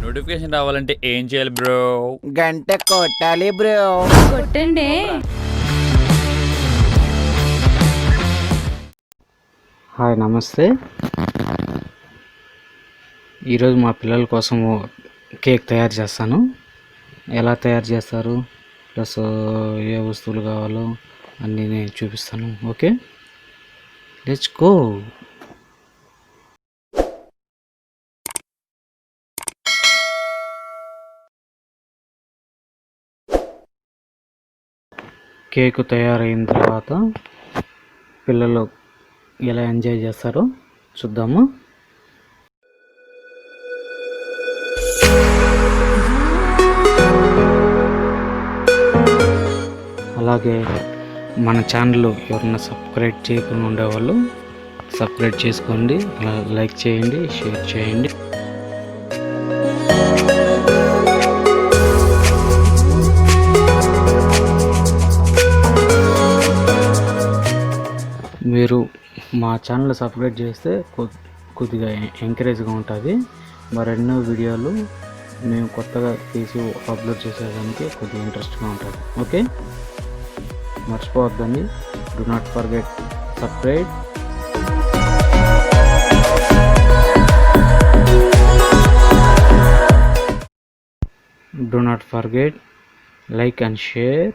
Notification రావాలంటే ఏం చేయాలి బ్రో? గంట కొట్టాలి బ్రో. కొట్టండి. హాయ్ నమస్తే. ఈరోజు మా పిల్లల కోసం కేక్ తయారు చేస్తాను. ఎలా తయారు చేస్తారు ప్లస్ ఏ వస్తువులు కావాలో అన్నీ నేను చూపిస్తాను. Okay, let's go. కేకు తయారైన తర్వాత పిల్లలు ఎలా ఎంజాయ్ చేస్తారో చూద్దాము. అలాగే మన ఛానల్ ఎవరైనా సబ్స్క్రైబ్ చేయకుండా ఉండేవాళ్ళు సబ్స్క్రైబ్ చేసుకోండి, లైక్ చేయండి, షేర్ చేయండి. మీరు మా ఛానల్ సబ్స్క్రైబ్ చేస్తే కొద్దిగా ఎంకరేజ్గా ఉంటుంది. మరెన్నో వీడియోలు మేము కొత్తగా తీసి అప్లోడ్ చేసేదానికి కొద్దిగా ఇంట్రెస్ట్గా ఉంటుంది. ఓకే, మర్చిపోవద్దండి. Do not forget subscribe. Do not forget like and share.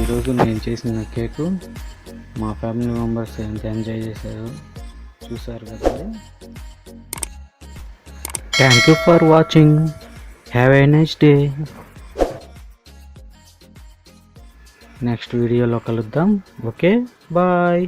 ఈరోజు నేను చేసిన కేకు మా ఫ్యామిలీ మెంబర్స్ ఎంత ఎంజాయ్ చేశారో చూసారు కదా. Thank you for watching. Have a nice day. Next వీడియోలో కలుద్దాం. Okay, bye.